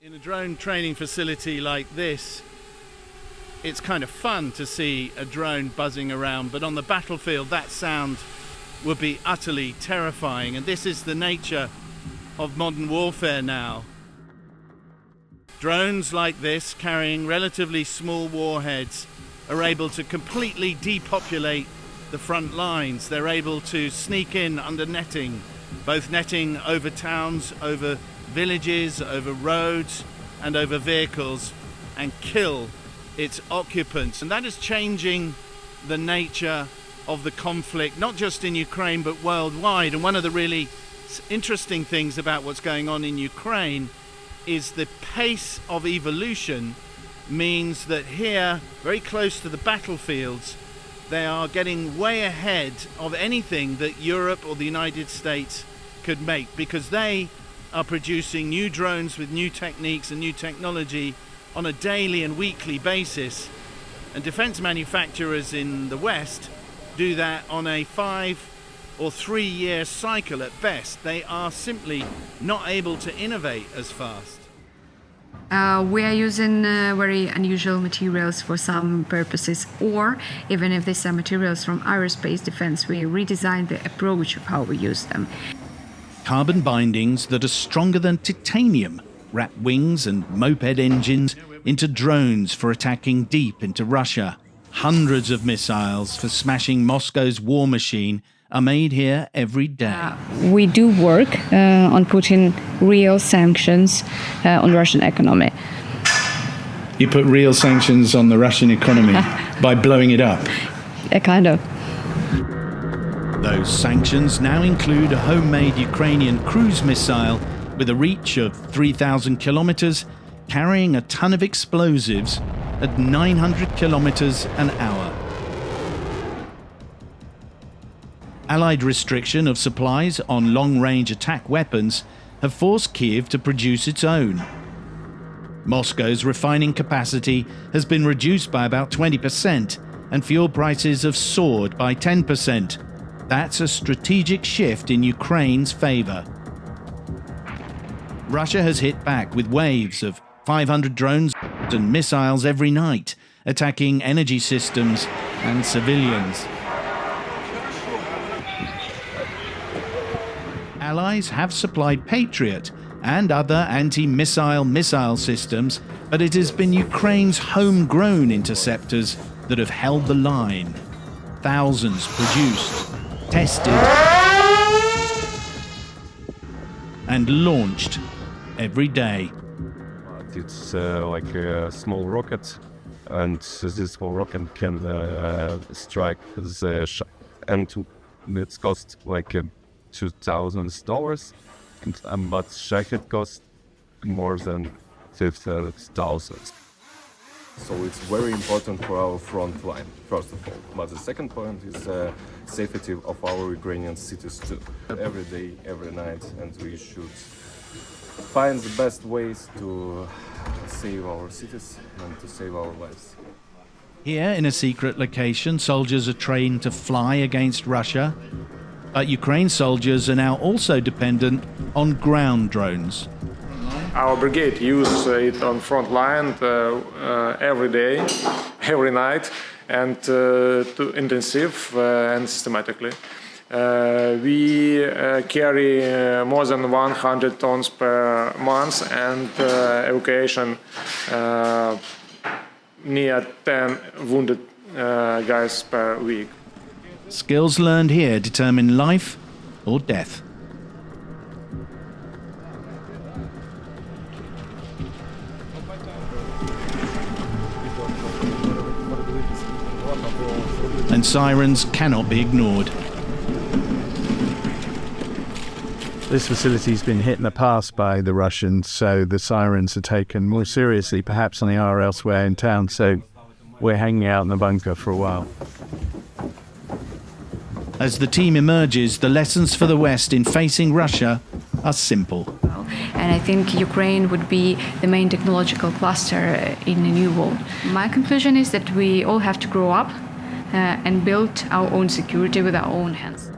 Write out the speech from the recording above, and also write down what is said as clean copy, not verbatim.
In a drone training facility like this, it's kind of fun to see a drone buzzing around, but on the battlefield that sound would be utterly terrifying, and this is the nature of modern warfare now. Drones like this, carrying relatively small warheads, are able to completely depopulate the front lines. They're able to sneak in under netting, both netting over towns, over villages, over roads and over vehicles, and kill its occupants. And that is changing the nature of the conflict, not just in Ukraine but worldwide. And one of the really interesting things about what's going on in Ukraine is the pace of evolution means that here, very close to the battlefields, they are getting way ahead of anything that Europe or the United States could make, because they are producing new drones with new techniques and new technology on a daily and weekly basis. And defense manufacturers in the West do that on a 5 or 3 year cycle at best. They are simply not able to innovate as fast. We are using very unusual materials for some purposes, or even if these are materials from aerospace defense, we redesign the approach of how we use them. Carbon bindings that are stronger than titanium wrap wings and moped engines into drones for attacking deep into Russia. Hundreds of missiles for smashing Moscow's war machine are made here every day. We do work on putting real sanctions on the Russian economy. You put real sanctions on the Russian economy by blowing it up? Kind of. Those sanctions now include a homemade Ukrainian cruise missile with a reach of 3,000 kilometers, carrying a ton of explosives at 900 kilometers an hour. Allied restriction of supplies on long-range attack weapons have forced Kyiv to produce its own. Moscow's refining capacity has been reduced by about 20%, and fuel prices have soared by 10%. That's a strategic shift in Ukraine's favor. Russia has hit back with waves of 500 drones and missiles every night, attacking energy systems and civilians. Allies have supplied Patriot and other anti-missile missile systems, but it has been Ukraine's homegrown interceptors that have held the line. Thousands produced, tested and launched every day. It's like a small rocket, and this small rocket can strike the and it's cost like $2,000, but shacket cost more than 50,000. So it's very important for our front line, first of all. But the second point is safety of our Ukrainian cities too. Every day, every night, and we should find the best ways to save our cities and to save our lives. Here, in a secret location, soldiers are trained to fly against Russia. But Ukraine soldiers are now also dependent on ground drones. Our brigade uses it on front line every day, every night, and to intensive and systematically. We carry more than 100 tons per month, and evacuation near 10 wounded guys per week. Skills learned here determine life or death. And sirens cannot be ignored. This facility's been hit in the past by the Russians, so the sirens are taken more seriously perhaps than they are elsewhere in town, so we're hanging out in the bunker for a while. As the team emerges, the lessons for the West in facing Russia are simple. And I think Ukraine would be the main technological cluster in the new world. My conclusion is that we all have to grow up and build our own security with our own hands.